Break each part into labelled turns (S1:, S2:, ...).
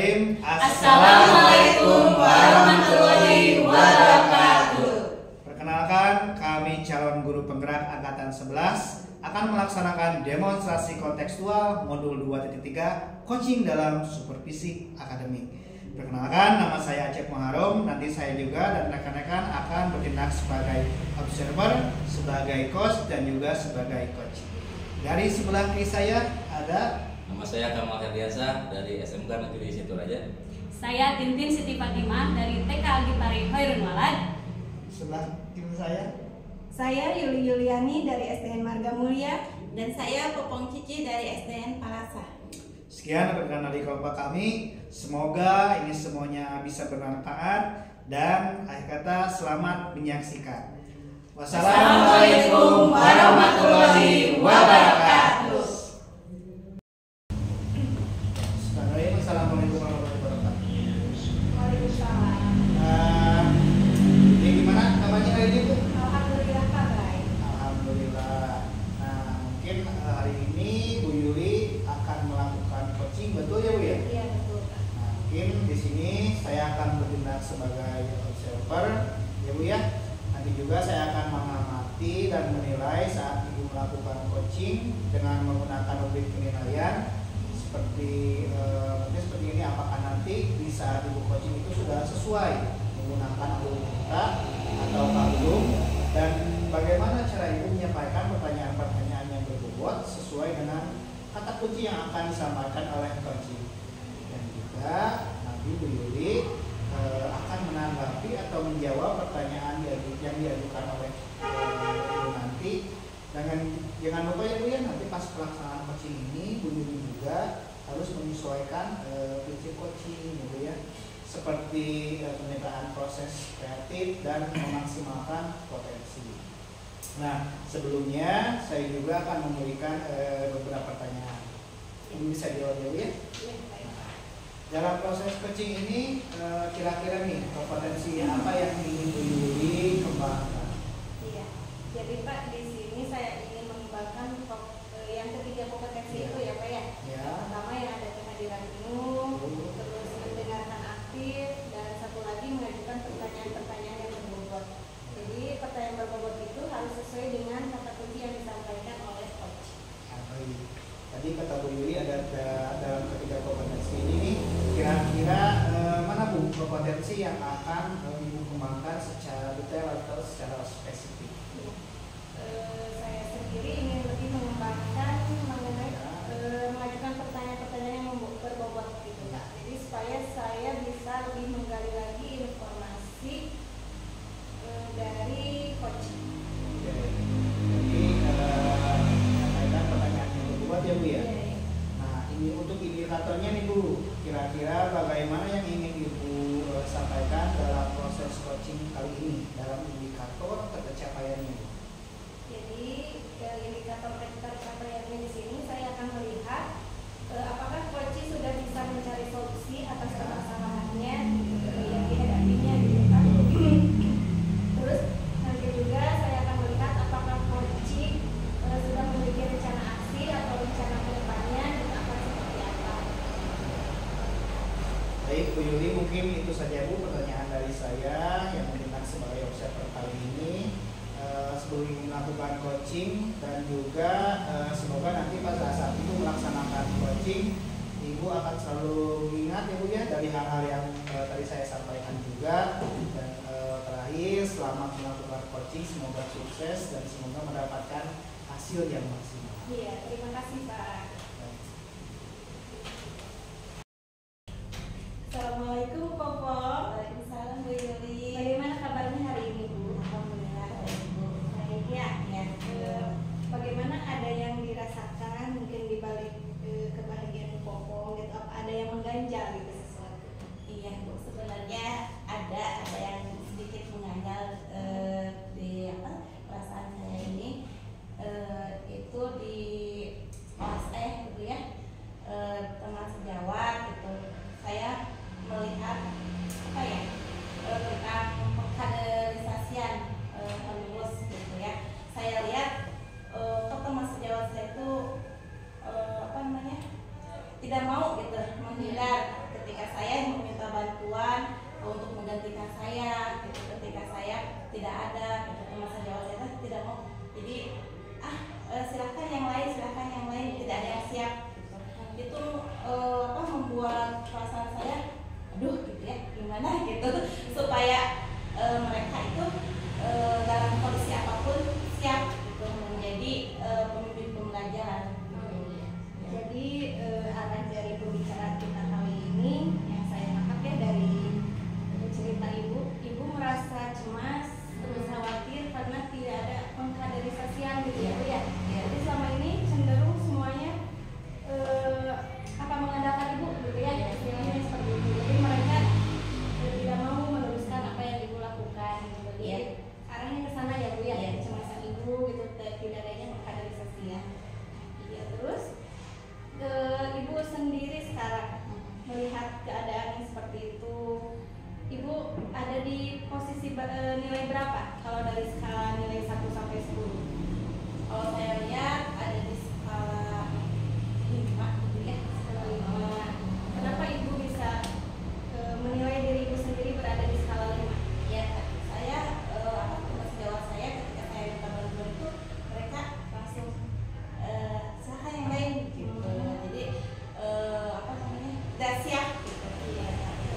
S1: Bismillahirrahmanirrahim.
S2: Assalamualaikum warahmatullahi wabarakatuh.
S1: Perkenalkan, kami calon guru penggerak angkatan 11 akan melaksanakan demonstrasi kontekstual modul 2.3 coaching dalam supervisi akademik. Perkenalkan, nama saya Acep Muharom. Nanti saya juga dan rekan-rekan akan bertindak sebagai observer, sebagai coach, dan juga sebagai coach. Dari sebelah kiri saya ada
S3: Nama saya Kamal Herdiansyah dari SMK Negeri Situraja.
S2: Saya Tintin Siti Fatimah dari TK Agipari Khairun Walad.
S1: sebelah kiri saya.
S4: Saya Yuli Yuliani dari SDN Marga Mulia.
S5: Dan saya Popong Cici dari SDN Palasa.
S1: Sekian rekan dari kelompok kami. Semoga ini semuanya bisa bermanfaat dan akhir kata selamat menyaksikan.
S2: Wassalamualaikum warahmatullahi wabarakatuh.
S1: Assalamualaikum warahmatullahi wabarakatuh.
S4: Waalaikumsalam.
S1: Ini gimana kabarnya hari ini Bu?
S4: Alhamdulillah Pak baik.
S1: Alhamdulillah. Nah, mungkin hari ini Bu Yuli akan melakukan coaching, betul ya Bu ya?
S4: Iya betul Pak.
S1: Nah, mungkin di sini saya akan bertindak sebagai observer ya Bu ya. Nanti juga saya akan mengamati dan menilai saat Ibu melakukan coaching dengan menggunakan rubrik penilaian seperti seperti ini. Apakah nanti di saat Ibu coaching itu sudah sesuai menggunakan algoritma atau belum, dan bagaimana cara Ibu menyampaikan pertanyaan-pertanyaan yang berbobot sesuai dengan kata kunci yang akan disampaikan oleh coaching. Dan juga nanti Bu Yuli akan menanggapi atau menjawab pertanyaan yang diajukan oleh Ibu nanti. Jangan lupa ya Bu ya, nanti pas pelaksanaan coaching ini Bu Yuli juga harus menyesuaikan prinsip coaching gitu ya, seperti pemetaan proses kreatif dan memaksimalkan potensi. Nah, sebelumnya saya juga akan memberikan beberapa pertanyaan. Ini bisa dijawab ya Bu ya?
S4: Iya baik.
S1: Dalam proses coaching ini kira-kira nih kompetensi apa yang ingin Bu Yuli kembangkan?
S4: Iya. Jadi Pak, di sini saya ingin mengembangkan yang ketiga kompetensi itu ya Pak ya.
S1: Ya.
S4: Pertama yang ada kehadiran penuh, terus mendengarkan aktif, dan satu lagi mengajukan pertanyaan-pertanyaan yang berbobot. Jadi pertanyaan berbobot itu harus sesuai dengan kata kunci yang disampaikan oleh coach.
S1: Tadi kata Bu Yuli ada dalam ketiga kompetensi ini, kira-kira mana Bu kompetensi yang akan Ibu kembangkan secara detail atau secara spesifik?
S4: Saya sendiri ingin lebih mengembangkan mengenai mengajukan pertanyaan-pertanyaan yang berbobot gitu Kak. Jadi supaya saya bisa lebih menggali lagi informasi dari coach.
S1: Oke. Jadi menyampaikan pertanyaan yang berbobot ya Bu ya? Nah, ini untuk indikatornya nih Bu, kira-kira bagaimana yang ingin Ibu sampaikan dalam proses coaching kali ini, dalam indikator tercapaiannya Bu?
S4: Jadi indikator pencapaiannya di sini saya akan melihat apakah coach sudah bisa mencari solusi atas permasalahannya yang dihadapinya gitu kan. Terus nanti juga saya akan melihat apakah coach sudah memiliki rencana aksi atau rencana kedepannya dan akan seperti apa.
S1: Baik Bu Yuli, mungkin itu saja Bu pertanyaan dari saya yang bertindak sebagai observer kali ini. Sebelum melakukan coaching, dan juga semoga nanti pada saat itu melaksanakan coaching Ibu akan selalu ingat ya Bu ya dari hal-hal yang tadi saya sampaikan juga. Dan terakhir, selamat melakukan coaching, semoga sukses dan semoga mendapatkan hasil yang maksimal.
S4: Iya, terima kasih Pak. Assalamualaikum Popong.
S5: Waalaikumsalam Bu Yuli.
S4: Bagaimana kabarnya hari ini Bu?
S5: Alhamdulillah baik Bu.
S4: Baik ya.
S5: Ya.
S4: Bagaimana ada yang dirasakan mungkin di balik kebahagiaan Popong gitu? Apa ada yang mengganjal gitu sesuatu?
S5: Iya Bu, sebenarnya ada yang sedikit mengganjal di perasaan saya ini, itu di kelas gitu ya, teman sejawat gitu. Saya melihat apa ya, tentang pengkaderisasian penulis gitu ya. Saya lihat teman sejawat saya itu tidak mau gitu menghindar ketika
S4: melihat keadaan yang seperti itu, Ibu ada di posisi nilai berapa kalau dari skala nilai 1 sampai 10?
S5: Kalau saya lihat ada di skala 5 gitu ya,
S4: Skala 5. Kenapa Ibu bisa menilai diri Ibu sendiri berada di skala 5?
S5: ya saya tugas jawab saya ketika saya minta bantuan itu mereka langsung silakan yang lain gitu. Jadi udah siap gitu.
S4: Iya.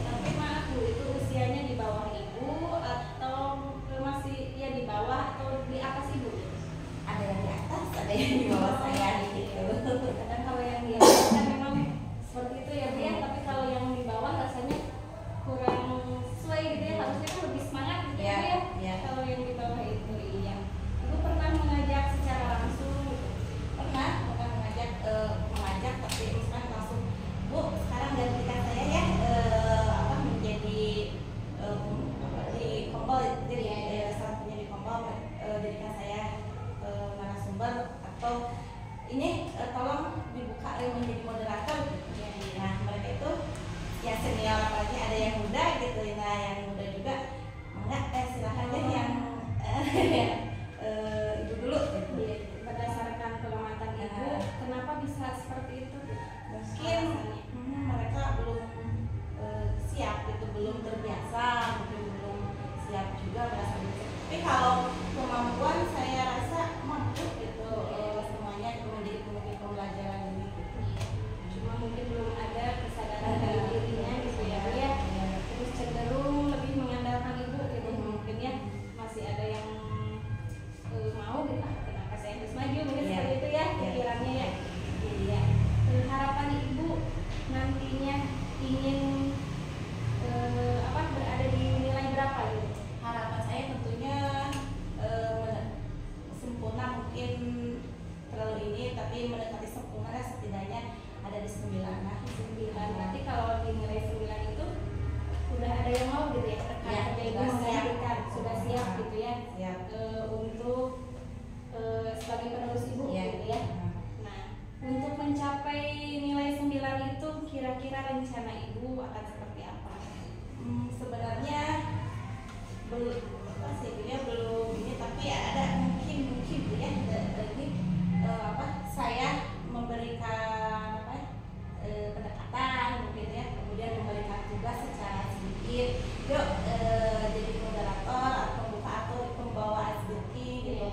S4: Tapi maaf Bu, itu usianya di bawah Ibu atau masih ya di bawah atau di atas Ibu?
S5: Ada yang di atas, ada yang di bawah saya gitu.
S4: Kadang kalau yang di atas kan memang seperti itu ya Bu ya, tapi kalau yang di bawah rasanya kurang sesuai gitu ya, harusnya kan lebih semangat gitu
S5: Iya,
S4: ya.
S5: iya.
S4: Kalau yang di bawah itu iya. Ibu pernah mengajak secara langsung gitu?
S5: Pernah mengajak tapi misalkan langsung, Bu sekarang gantikan saya ya menjadi di kompol, jadi salah satunya di kompol jadikan saya narasumber atau ini tolong dibuka menjadi moderator gitu. Nah mereka itu ya senior, apalagi ada yang muda gitu. Nah yang muda juga enggak silahkan deh yang ibu dulu gitu.
S4: Iya, berdasarkan pengamatan Ibu, kenapa bisa seperti itu?
S5: Mungkin mereka belum siap gitu, belum terbiasa, mungkin belum siap juga merasa gitu. Tapi kalau kemampuan saya rasa mampu gitu, semuanya itu menjadi pembelajaran ini gitu.
S4: Cuma mungkin belum ada kesadaran dari dirinya gitu ya Bu ya. Terus cenderung lebih mengandalkan Ibu gitu, mungkin ya masih ada yang mau gitu, kenapa saya harus maju mungkin
S5: Iya.
S4: seperti itu ya
S5: Iya.
S4: pikirannya ya. Iya. Harapan Ibu nantinya ingin berada di nilai berapa gitu?
S5: Harapan saya tentunya sempurna, mungkin terlalu ini, tapi mendekati sempurna setidaknya ada di 9 lah.
S4: 9. Berarti kalau di nilai 9 itu udah ada yang mau gitu ya, rekan
S5: Ya,
S4: kerja Ibu
S5: sudah siap.
S4: menggantikan, sudah siap gitu ya.
S5: Siap.
S4: Untuk sebagai penerus Ibu
S5: Iya.
S4: gitu ya. Nah, untuk mencapai nilai 9 itu kira-kira rencana Ibu akan seperti apa?
S5: Sebenarnya belum belum ini, tapi ada mungkin ya ini saya memberikan pendekatan mungkin ya, kemudian memberikan tugas secara sedikit, yuk jadi moderator atau pembuka atau pembawa speaking gitu,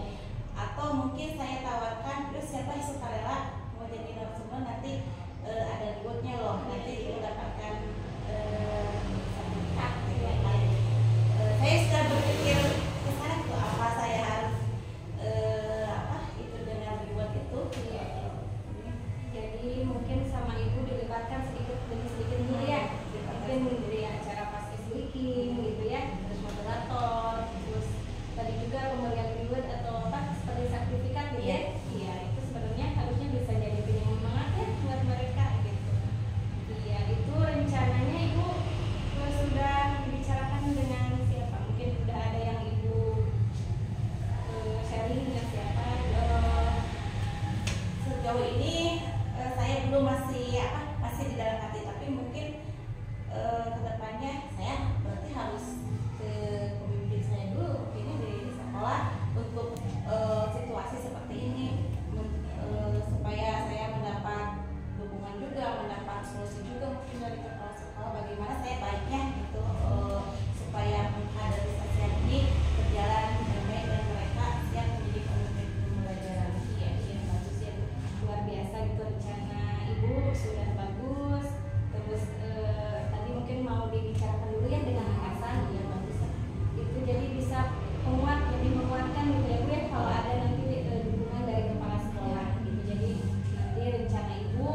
S5: atau mungkin saya tawarkan terus siapa yang sukarela mau jadi narasumber, nanti ada rewardnya loh, nanti mendapatkan sertifikat gitu ya. Saya sudah berpikir ke sana tuh, apa saya harus itu dengan reward itu.
S4: Jadi mungkin sama Ibu dilibatkan sedikit demi sedikit dulu ya. Mungkin dari acara pas speaking gitu ya, terus moderator, terus tadi juga pemberian reward atau seperti sertifikat gitu ya. Iya, itu sebenarnya harusnya bisa jadi penyemangat ya buat mereka gitu. Iya, itu rencananya Ibu sudah dibicarakan dengan siapa? Mungkin udah ada yang Ibu sharing dengan siapa?
S5: Sejauh ini saya belum masih di dalam hati, tapi mungkin kedepannya saya berarti harus ke pemimpin saya dulu, mungkin di sekolah untuk situasi seperti ini, supaya saya mendapat dukungan juga, mendapat solusi juga mungkin dari kepala sekolah bagaimana saya baiknya gitu, supaya kaderisasi ini berjalan dengan baik dan mereka siap menjadi pemimpin pembelajaran.
S4: Iya, bagus ya Bu. Luar biasa gitu rencana Ibu sudah bagus. Terus tadi mungkin mau dibicarakan dulu ya dengan atasan, ya bagus. Itu jadi bisa lebih menguatkan gitu ya Bu ya, kalau ada nanti dukungan dari kepala sekolah gitu. Jadi nanti rencana Ibu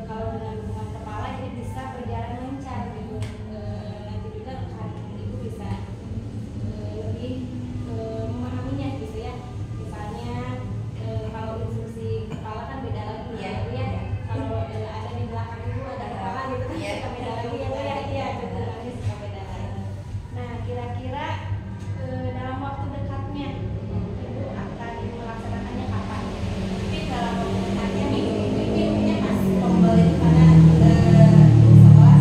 S4: kalau dengan dukungan kepala ini bisa berjalan lancar gitu. Nanti juga kan Ibu bisa lebih memahaminya gitu ya. Misalnya kalau instruksi kepala kan beda lagi ya Bu ya. Kalau ada di belakang Ibu ada kepala gitu kan suka beda lagi ya Bu ya. Iya, nanti suka beda lagi. Nah, kira-kira dalam waktu dekatnya Ibu akan melaksanakannya kapan?
S5: Mungkin dalam waktu dekatnya minggu ini pas pembeli karena sekolah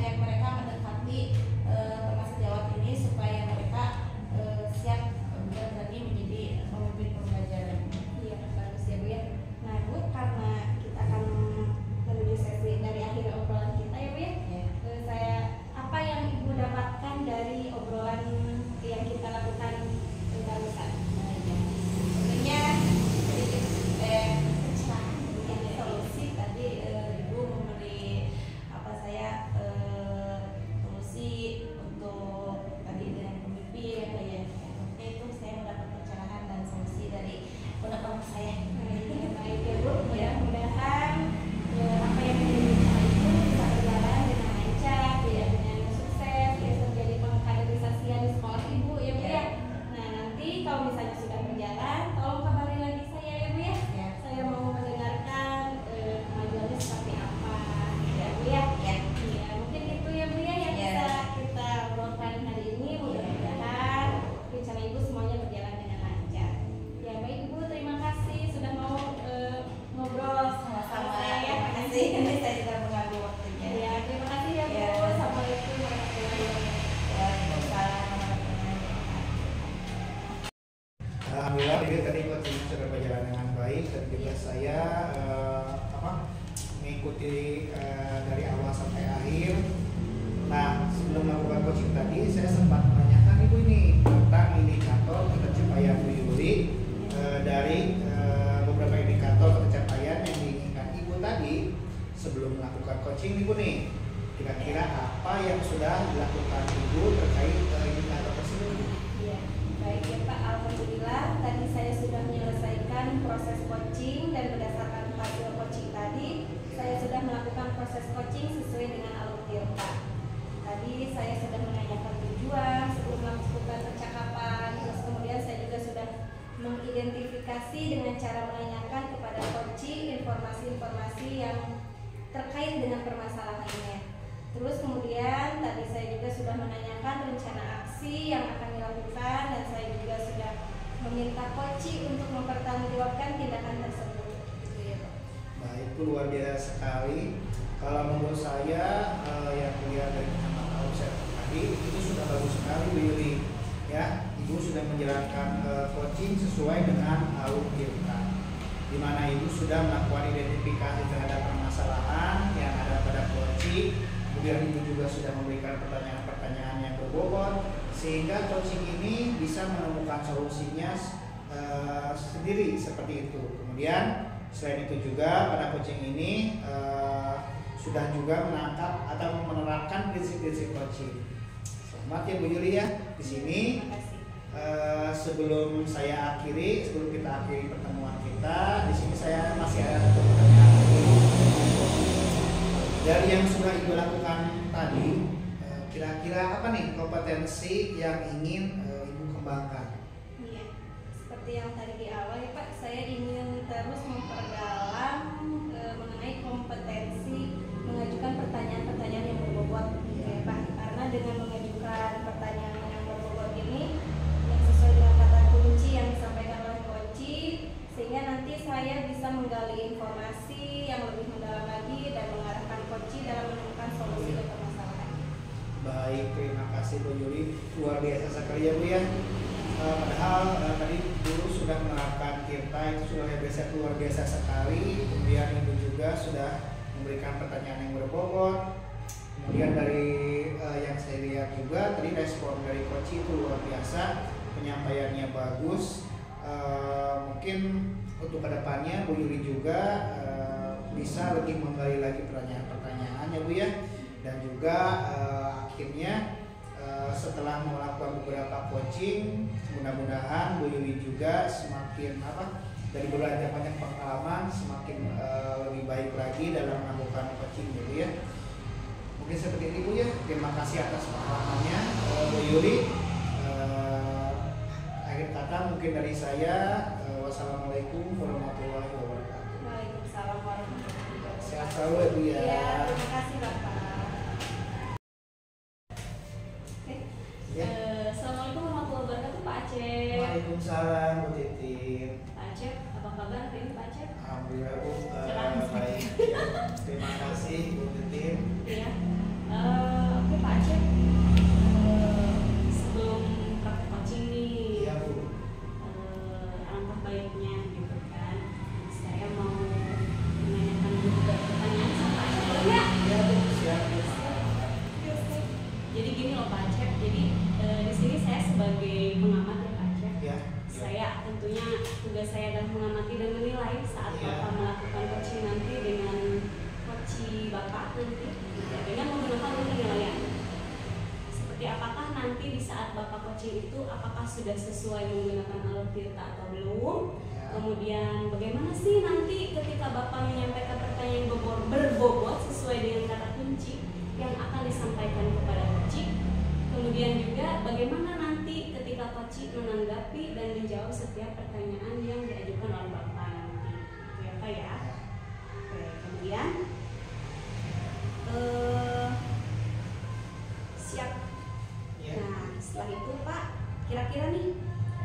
S5: mengajak mereka mendekati teman sejawat ini supaya mereka siap berani menjadi pemimpin pembelajaran.
S4: Iya, bagus ya Bu ya. Nah Bu, karena kita akan menuju sesi dari akhir obrolan kita ya Bu ya.
S5: Ya.
S4: Saya apa yang Ibu dapatkan dari obrolan yang kita lakukan barusan?
S5: Sebenarnya pencerahan ya, solusi tadi Ibu memberi saya solusi untuk tadi dengan pemimpin ya. Itu saya mendapat pencerahan dan solusi dari pendapat saya.
S4: Baik ya Bu, mudah-mudahan apa yang kita itu bisa berjalan dengan lancar, ya, dengan sukses, ya, terjadi pengkaderisasian di sekolah Ibu ya Bu ya. Nah nanti kalau misalnya sudah berjalan, tolong kabari lagi saya ya Bu ya.
S5: Ya.
S4: Saya mau mendengarkan kemajuannya seperti apa ya Bu ya.
S5: Ya.
S4: Iya, mungkin itu ya Bu ya yang
S5: Ya.
S4: bisa kita obrolkan hari ini. Mudah-mudahan rencana Ibu semuanya berjalan dengan lancar. Ya baik Bu, terima kasih sudah mau ngobrol
S5: Sama-sama.
S4: saya.
S5: Terima kasih. Saya sudah mengganggu waktunya.
S4: Ya, terima kasih ya Bu.
S5: Ya.
S4: Assalamualaikum warahmatullahi wabarakatuh.
S5: Waalaikumsalam warahmatullahi wabarakatuh.
S1: Alhamdulillah jadi tadi coaching sudah berjalan dengan baik dan juga saya mengikuti dari awal sampai akhir. Nah sebelum melakukan coaching tadi saya sempat menanyakan Ibu ini tentang indikator pencapaian Bu Yuli dari beberapa indikator pencapaian yang diinginkan Ibu tadi sebelum melakukan coaching Ibu nih. Kira-kira apa yang sudah dilakukan Ibu terkait indikator tersebut?
S4: Ya, baik ya Pak. Alhamdulillah tadi saya sudah menyelesaikan proses coaching dan berdasarkan hasil coaching tadi saya sudah melakukan proses coaching sesuai dengan alur Tirta. Tadi saya sudah menanyakan tujuan sebelum melakukan percakapan, terus kemudian saya juga sudah mengidentifikasi dengan cara menanyakan kepada coaching informasi-informasi yang terkait dengan permasalahannya. Terus kemudian tadi saya juga sudah menanyakan rencana aksi yang akan dilakukan dan saya juga sudah meminta coaching untuk mempertanggungjawabkan tindakan tersebut. Gitu ya, Pak.
S1: Baik, itu luar biasa sekali. Kalau menurut saya yang dilihat dari kacamata observer tadi itu sudah bagus sekali Bu Yuli. Ya, Ibu sudah menjalankan coaching sesuai dengan alur kita, di mana Ibu sudah melakukan identifikasi terhadap permasalahan yang ada pada coaching. Kemudian Ibu juga sudah memberikan pertanyaan-pertanyaan yang berbobot sehingga coaching ini bisa menemukan solusinya sendiri seperti itu. Kemudian selain itu juga pada coaching ini sudah juga menangkap atau menerapkan prinsip-prinsip coaching. Selamat ya Bu Yuli ya. Di sini
S4: Terima kasih.
S1: sebelum kita akhiri pertemuan kita, di sini saya masih ada satu pertanyaan lagi. Dari yang sudah Ibu lakukan tadi, kira-kira apa nih kompetensi yang ingin Ibu kembangkan?
S4: Iya, seperti yang tadi di awal ya Pak, saya ingin terus memperdalam mengenai kompetensi mengajukan pertanyaan-pertanyaan yang berbobot ya Pak. Karena dengan mengajukan pertanyaan yang berbobot ini yang sesuai dengan kata kunci yang disampaikan oleh coach, sehingga nanti saya bisa menggali informasi yang lebih mendalam lagi dan mengarahkan coach dalam menemukan solusi ke permasalahan.
S1: Baik, terima kasih Bu Yuli. Luar biasa sekali ya Bu ya. Padahal tadi dulu sudah menerapkan Tirta itu sudah luar biasa sekali. Kemudian Ibu juga sudah memberikan pertanyaan yang berbobot. Kemudian dari yang saya lihat juga tadi respon dari coach itu luar biasa, penyampaiannya bagus. Mungkin untuk kedepannya Bu Yuli juga bisa lebih menggali lagi pertanyaan-pertanyaan ya Bu ya. Dan juga akhirnya setelah melakukan beberapa coaching, mudah-mudahan Bu Yuli juga semakin dari belajar banyak pengalaman semakin lebih baik lagi dalam melakukan coaching gitu ya. Mungkin seperti itu Bu ya. Terima kasih atas pengalamannya Bu Yuli. Akhir kata mungkin dari saya wassalamualaikum warahmatullahi wabarakatuh.
S4: Waalaikumsalam warahmatullahi wabarakatuh.
S1: Sehat selalu ya Bu ya.
S4: Iya, terima kasih Bapak.
S1: Ya.
S2: Assalamualaikum warahmatullahi wabarakatuh Pak Aceh.
S1: Waalaikumsalam Bu Titin.
S2: Pak Aceh, apa kabar hari ini Pak Aceh?
S1: Alhamdulillah Bu
S2: Cerah.
S1: baik. Ya. Terima kasih Bu Titin.
S2: Iya. Jadi gini loh Pak Acep, jadi di sini saya sebagai pengamat ya Pak Acep.
S1: Ya.
S2: Saya tentunya tugas saya adalah mengamati dan menilai saat
S1: Iya.
S2: Bapak melakukan coaching nanti dengan coach Bapak nanti dengan menggunakan penilaian. Seperti apakah nanti di saat Bapak coaching itu apakah sudah sesuai menggunakan alur tirta atau belum?
S1: Ya.
S2: Kemudian bagaimana sih nanti ketika Bapak menyampaikan pertanyaan berbobot sesuai dengan kata kunci yang akan disampaikan kepada coach? Kemudian juga bagaimana nanti ketika coach menanggapi dan menjawab setiap pertanyaan yang diajukan oleh Bapak nanti. Itu ya Pak ya. Oke, kemudian siap.
S1: Ya.
S2: Nah, setelah itu Pak, kira-kira nih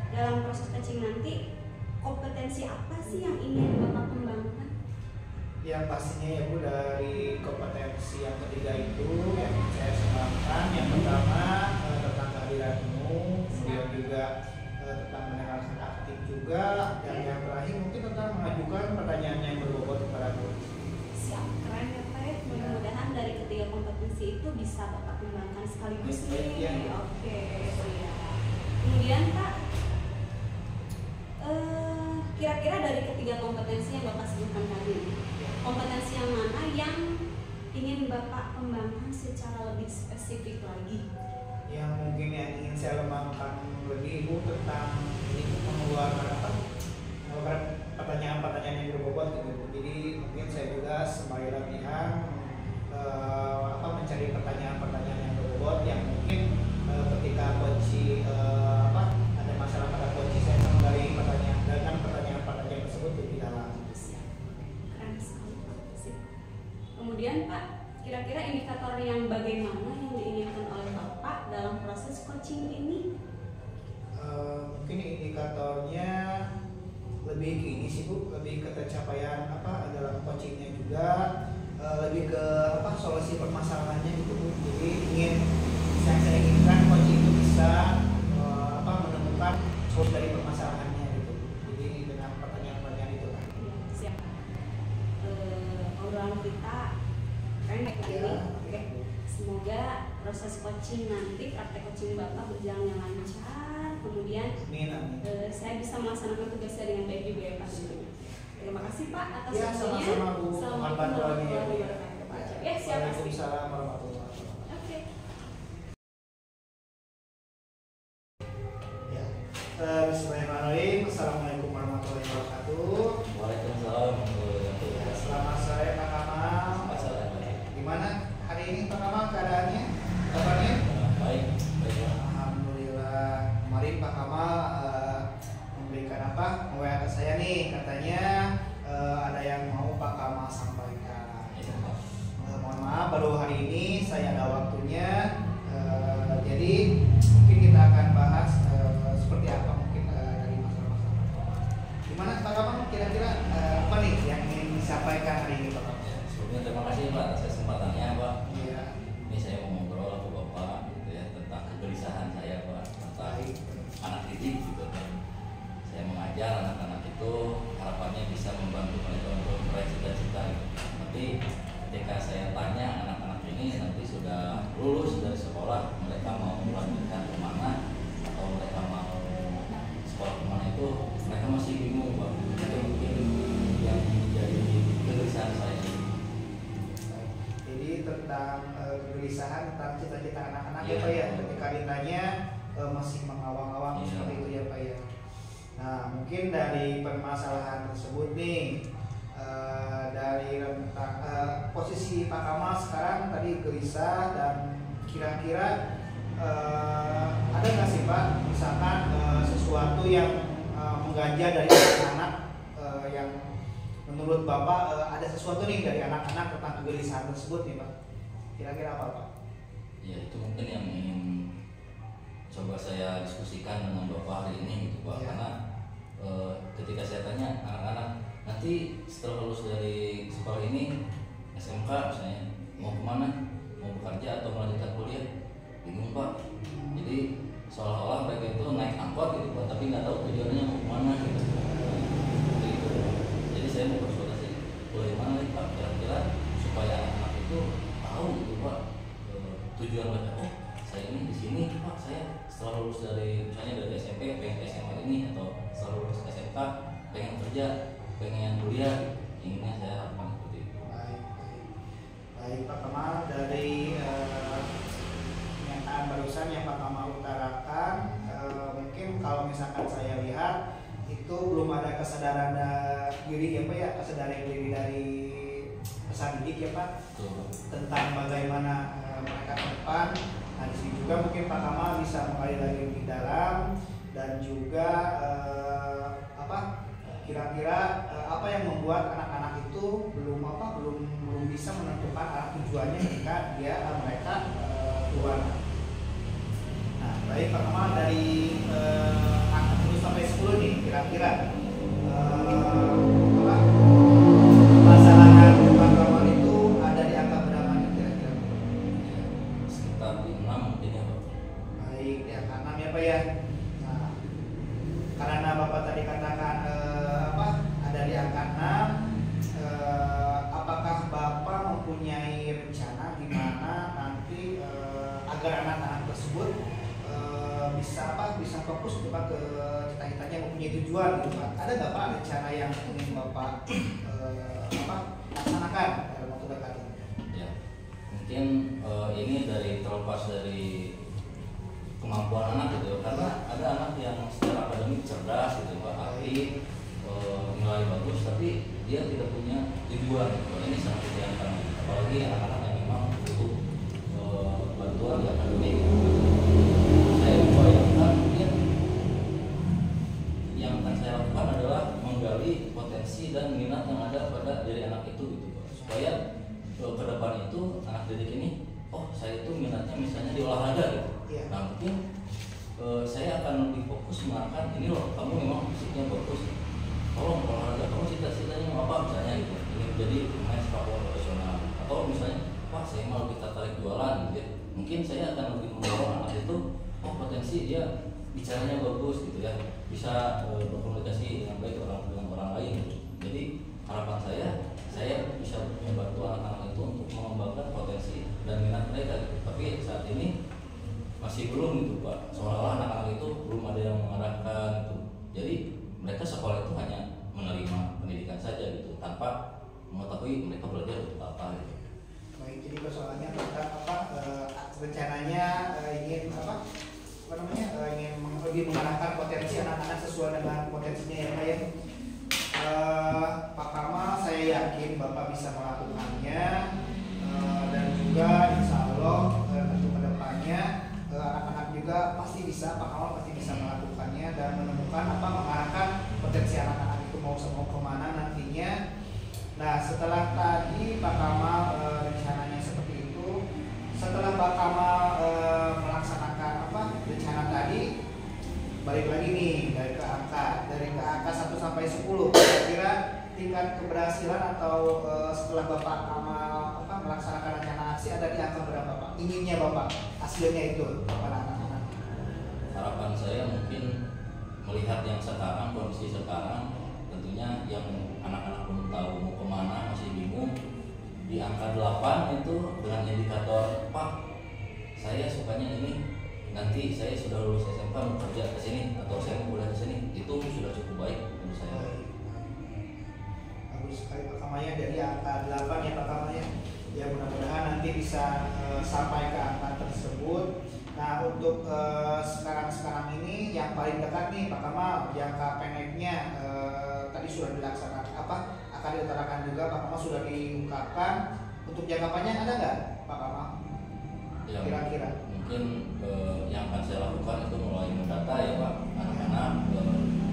S2: dalam proses coaching nanti kompetensi apa sih yang ingin Bapak kembangkan?
S1: Yang pastinya ya Bu, dari kompetensi yang ketiga itu yang saya kembangkan, yang pertama tentang kehadiranmu, kemudian juga tentang mendengarkan aktif juga, dan yang terakhir mungkin tentang mengajukan pertanyaan yang berbobot kepada Bu.
S2: Siap, keren ya Pak ya. Mudah-mudahan dari ketiga kompetensi itu bisa Bapak kembangkan sekaligus nih.
S1: Iya.
S2: Oke, siap. Kemudian Pak, kira-kira dari ketiga kompetensi yang Bapak sebutkan tadi, kompetensi yang mana yang ingin Bapak kembangkan secara lebih spesifik lagi?
S1: Yang mungkin yang ingin saya kembangkan lebih Bu tentang ini mengeluarkan mengeluarkan pertanyaan-pertanyaan yang berbobot gitu Bu. Jadi mungkin saya juga sembari latihan mencari pertanyaan-pertanyaan yang berbobot yang mungkin ketika coach ada masalah pada coach, saya akan menggali pertanyaan tersebut lebih dalam.
S2: Keren sekali Pak. Sip. Kemudian Pak, kira-kira indikator yang bagaimana yang diinginkan oleh Bapak dalam proses coaching ini?
S1: Mungkin indikatornya lebih ke ini sih Bu, lebih ke tercapaian dalam coachingnya juga, lebih ke solusi permasalahannya gitu Bu. Jadi saya inginkan coaching itu bisa menemukan solusi dari permasalahannya gitu. Jadi dengan pertanyaan-pertanyaan itu kan.
S2: Ya, siap. Obrolan kita keren ya kali ini. Oke. Semoga proses coaching nanti, praktek coaching Bapak berjalan yang lancar. Kemudian
S1: Amin.
S2: saya bisa melaksanakan tugasnya dengan baik juga ya Pak. Terima kasih Pak atas
S1: Ya,
S2: waktunya.
S1: sama-sama Bu.
S2: Assalamualaikum warahmatullahi wabarakatuh. Ya, siap pasti.
S1: Waalaikumsalam warahmatullahi wabarakatuh.
S2: Oke.
S1: Ya. Bismillahirrahmanirrahim. Assalamualaikum warahmatullahi wabarakatuh.
S3: Waalaikumsalam warahmatullahi
S1: Ya,
S3: wabarakatuh.
S1: selamat sore Pak Kamal.
S3: Masalah baik.
S1: Gimana hari ini Pak Kamal keadaannya? Kabarnya?
S3: Baik, baik Pak.
S1: Alhamdulillah. Kemarin Pak Kamal memberikan WA ke saya nih, katanya ada yang mau Pak Kamal sampaikan.
S3: Iya, Pak.
S1: Mohon maaf baru hari ini saya ada waktunya. Jadi mungkin kita akan bahas seperti apa mungkin dari masalah-masalah. Gimana Pak Kamal kira-kira apa nih yang ingin disampaikan hari ini Pak Kamal?
S3: Ya, sebelumnya terima kasih Pak atas kesempatannya Pak.
S1: Iya.
S3: Ini saya mau ngobrol ke Bapak gitu ya tentang kegelisahan saya Pak tentang anak didik gitu kan. Saya mengajar anak-anak itu harapannya bisa membantu mereka untuk meraih cita-cita gitu. Nanti ketika saya tanya anak-anak ini nanti sudah lulus dari sekolah, mereka mau melanjutkan kemana atau mereka mau sekolah kemana itu mereka masih bingung Pak. Itu mungkin yang menjadi kegelisahan saya.
S1: Jadi tentang kegelisahan tentang cita-cita anak-anak
S3: Iya.
S1: ya Pak ya, ketika ditanya masih mengawang-awang
S3: Iya.
S1: seperti itu ya Pak ya. Nah mungkin dari permasalahan tersebut nih dari rentang posisi Pak Kamal sekarang tadi gelisah, dan kira-kira ada nggak sih Pak misalkan sesuatu yang mengganjal dari anak-anak yang menurut Bapak ada sesuatu nih dari anak-anak tentang kegelisahan tersebut nih Pak, kira-kira apa Pak?
S3: Ya itu mungkin yang ingin coba saya diskusikan dengan Bapak hari ini gitu Pak.
S1: Ya.
S3: Karena ketika saya tanya anak-anak nanti setelah lulus dari sekolah ini SMK misalnya mau kemana, mau bekerja atau melanjutkan kuliah, bingung Pak. Jadi seolah-olah mereka itu naik angkot gitu Pak, tapi nggak tahu tujuannya mau kemana gitu. Jadi saya mau konsultasi bagaimana nih Pak kira-kira supaya anak-anak itu tahu gitu Pak tujuan mereka. Oh saya ini di sini Pak, saya setelah lulus dari misalnya dari SMP pengen ke SMA ini, atau setelah lulus SMK pengen kerja, pengen kuliah, inginnya saya harapkan seperti itu.
S1: Baik Pak Kamal, dari pernyataan barusan yang Pak Kamal utarakan, mungkin kalau misalkan saya lihat itu belum ada kesadaran diri ya Pak ya, kesadaran diri dari pesan didik ya Pak, tentang bagaimana mereka ke depan. Nah di sini juga mungkin Pak Kamal bisa menggali lagi lebih dalam, dan juga kira-kira apa yang membuat anak-anak itu belum bisa menentukan arah tujuannya ketika mereka keluar. Nah baik Pak Kamal, dari angka 1 sampai 10 nih kira-kira masalah Pak Kamal itu ada di angka berapa nih kira-kira?
S3: Sekitar di 6 mungkin ya Pak.
S1: Baik, di angka 6 ya Pak ya. Nah, karena Bapak tadi katakan ada di angka 6, apakah Bapak mempunyai rencana di mana nanti agar anak-anak tersebut bisa fokus gitu Pak ke cita-citanya, mempunyai tujuan gitu Pak? Ada nggak Pak rencana yang ingin Bapak laksanakan dalam waktu dekat ini?
S3: Ya, mungkin ini terlepas dari kemampuan anak gitu, karena ada anak yang secara akademik cerdas gitu Pak, aktif, nilai bagus, tapi dia tidak punya tujuan gitu. Ini sangat disayangkan, apalagi anak-anak yang memang butuh bantuan di akademik. Saya membayangkan mungkin yang akan saya lakukan adalah menggali potensi dan minat yang ada pada diri anak itu gitu Pak, supaya ke depan itu anak didik ini, oh saya itu minatnya misalnya di olahraga gitu. Nah mungkin saya akan lebih fokus mengarahkan, ini loh kamu memang fisiknya bagus, tolong olahraga, kamu cita-citanya mau apa misalnya gitu, ini menjadi pemain sepak bola profesional, atau misalnya Pak saya mau lebih tertarik jualan gitu. Mungkin saya akan lebih mendorong anak itu, oh potensi dia bicaranya bagus gitu ya, bisa berkomunikasi dengan baik dengan orang lain gitu. Jadi harapan saya bisa membantu anak-anak itu untuk mengembangkan potensi dan minat mereka gitu. Tapi saat ini masih belum gitu Pak, seolah-olah anak-anak itu belum ada yang mengarahkan gitu. Jadi mereka sekolah itu hanya menerima pendidikan saja gitu, tanpa mengetahui mereka belajar untuk apa gitu.
S1: Baik, jadi persoalannya tentang rencananya ingin ingin lebih mengarahkan potensi anak-anak sesuai dengan potensinya ya Pak ya. Pak Kamal, saya yakin Bapak bisa melakukannya, dan juga insya Allah untuk kedepannya anak-anak juga pasti bisa, Pak Kamal pasti bisa melakukannya dan menemukan mengarahkan potensi anak-anak itu mau kemana nantinya. Nah setelah tadi Pak Kamal rencananya seperti itu, setelah Pak Kamal melaksanakan rencana tadi, balik lagi nih dari ke angka 1 sampai 10, kira-kira tingkat keberhasilan atau setelah Bapak Kamal melaksanakan rencana aksi ada di angka berapa Pak? Inginnya Bapak hasilnya itu kepada anak-anak.
S3: Harapan saya mungkin melihat yang sekarang, kondisi sekarang, tentunya yang anak-anak belum tahu mau kemana, masih bingung, di angka 8 itu dengan indikator Pak saya sukanya ini, nanti saya sudah lulus SMK mau kerja ke sini atau saya mau kuliah ke sini, itu sudah cukup baik menurut saya.
S1: Bagus sekali Pak Kamal ya, dari angka 8 ya Pak Kamal ya. Ya mudah-mudahan nanti bisa sampai ke angka tersebut. Nah untuk sekarang ini yang paling dekat nih Pak Kamal, jangka pendeknya tadi sudah dilaksanakan akan diutarakan juga Pak Kamal, sudah diungkapkan. Untuk jangka panjang ada nggak Pak Kamal?
S3: Ya,
S1: Kira-kira
S3: mungkin yang akan saya lakukan itu mulai mendata ya Pak, anak-anak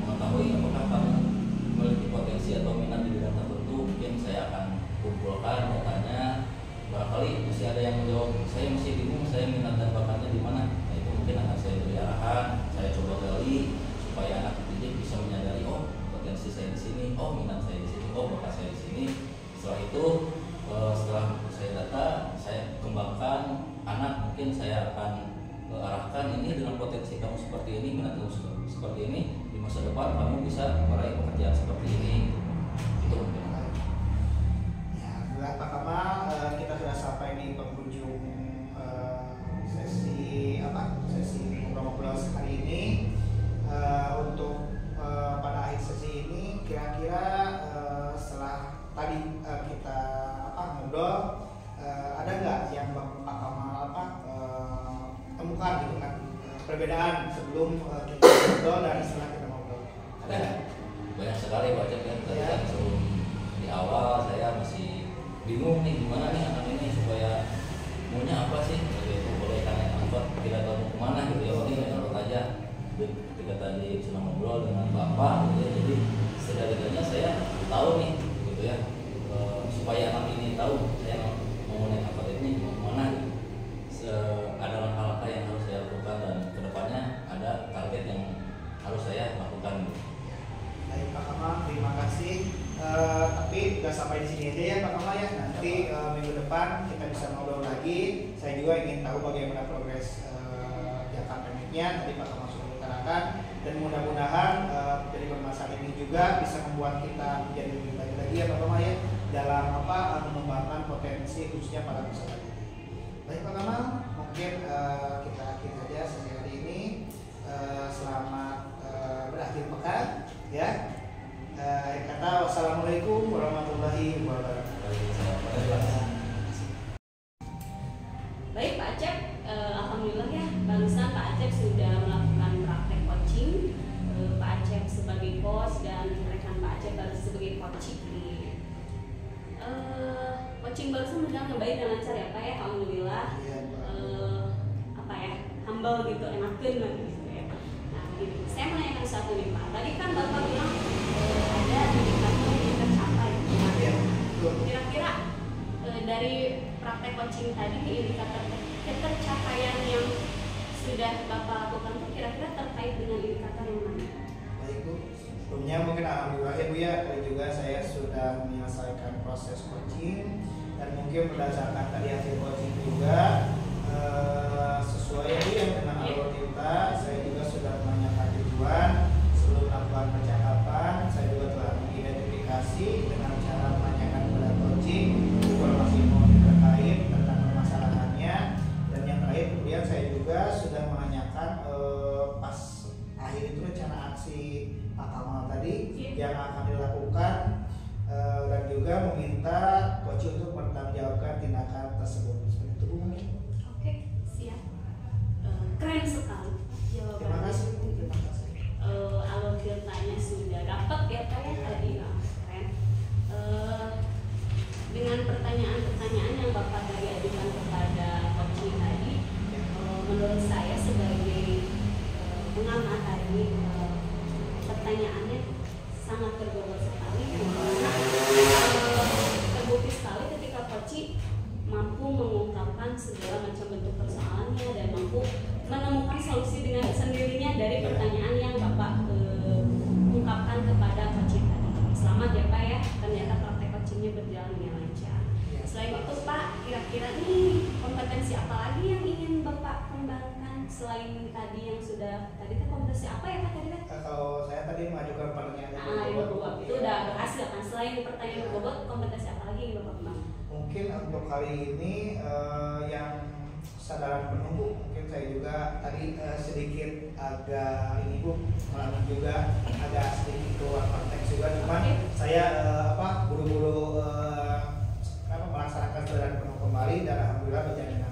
S3: mengetahui apakah kamu memiliki potensi atau minat di bidang tertentu. Mungkin saya akan kumpulkan datanya, barangkali masih ada yang menjawab saya masih bingung, saya minat dan bakatnya di mana. Nah itu mungkin akan saya beri arahan, saya coba gali supaya anak didik bisa menyadari, oh potensi saya di sini, oh minat saya di sini, oh bakat saya di sini. Setelah itu setelah saya data, saya kembangkan anak, mungkin saya akan arahkan ini dengan potensi kamu seperti ini, minat kamu seperti ini, di masa depan kamu bisa meraih pekerjaan seperti ini. Itu mungkin.
S1: Ya, Pak Kamal, kita sudah sampai di penghujung sesi lakukan gitu kan, perbedaan sebelum kita ngobrol dan setelah kita ngobrol. Ada nggak?
S3: Banyak sekali Pak Acep kan. Tadi kan sebelum di awal saya masih bingung nih gimana nih anak ini supaya maunya apa sih gitu. Boleh kan naik angkot tidak tahu mau kemana gitu ya, ini naik angkot aja. Ketika tadi sudah ngobrol dengan Bapak gitu ya, jadi setidaknya saya tahu nih gitu ya, supaya anak ini tahu saya mau naik angkot ini mau kemana gitu. Ada langkah-langkah yang harus saya lakukan dan kedepannya ada target yang harus saya lakukan.
S1: Baik Pak Kamal, terima kasih. Tapi nggak sampai di sini aja ya Pak Kamal ya. Nanti minggu depan kita bisa ngobrol lagi. Saya juga ingin tahu bagaimana progres jangka pendeknya. Tadi Pak Kamal sudah utarakan, dan mudah-mudahan dari permasalahan ini juga bisa membuat kita menjadi lebih baik lagi ya Pak Kamal ya, dalam mengembangkan potensi khususnya para peserta didik. Baik Pak Kamal, mungkin kita akhiri saja sesi hari ini. Selamat berakhir pekan ya. Kata wassalamualaikum warahmatullahi wabarakatuh.
S2: Baik Pak Acep, alhamdulillah ya, barusan Pak Acep sudah melakukan praktek coaching. Pak Acep sebagai coach dan rekan Pak Acep baru sebagai coaching. Coaching barusan berjalan dengan baik dan lancar ya Pak ya, alhamdulillah. Apa ya, humble gitu, enakan lah gitu ya. Nah, gitu. Saya menanyakan satu nih Pak. Tadi kan Bapak bilang ada indikator yang tercapai. Kira-kira dari praktek coaching tadi, indikator ketercapaian yang sudah Bapak lakukan itu kira-kira terkait dengan indikator yang mana?
S1: Baik Bu, sebelumnya mungkin alhamdulillah ya Bu ya, juga saya sudah menyelesaikan proses coaching, dan mungkin berdasarkan tadi hasil coaching juga sesuai yang dengan alur kita, saya juga sudah menanyakan tujuan sebelum melakukan percakapan. Saya juga telah mengidentifikasi dengan cara menanyakan kepada coaching informasi terkait tentang permasalahannya, dan yang terakhir kemudian saya juga sudah menanyakan pas akhir itu rencana aksi Pak Kamal tadi yang akan dilakukan, dan juga meminta coach untuk mempertanggungjawabkan tindakan tersebut. Seperti itu Bu mungkin.
S2: Oke, siap. Keren sekali jawabannya.
S1: Terima kasih. Terima kasih.
S2: Alur ceritanya sudah dapat ya Pak ya tadi, keren. Dengan pertanyaan-pertanyaan yang Bapak tadi ajukan kepada coaching tadi, menurut saya sebagai pengamat tadi, pertanyaannya sangat berbobot sekali, karena terbukti sekali ketika coaching mampu mengungkapkan segala macam bentuk persoalannya dan mampu menemukan solusi dengan sendirinya dari pertanyaan yang Bapak ungkapkan kepada coaching tadi. Selamat ya Pak ya, ternyata praktek coachingnya berjalan dengan lancar. Selain itu Pak, kira-kira nih kompetensi apa lagi yang ingin Bapak kembangkan selain tadi yang sudah tadi itu kompetensi apa ya Pak tadi kan?
S1: Kalau saya tadi mengajukan pertanyaan
S2: yang berbobot itu udah berhasil kan? Selain pertanyaan berbobot, kompetensi apa lagi yang Bapak kembangkan?
S1: Mungkin untuk kali ini yang kesadaran penuh Bu, mungkin saya juga tadi sedikit agak ini Bu, malam juga agak sedikit keluar konteks juga, cuman saya buru-buru melaksanakan kesadaran penuh kembali, dan alhamdulillah berjalan dengan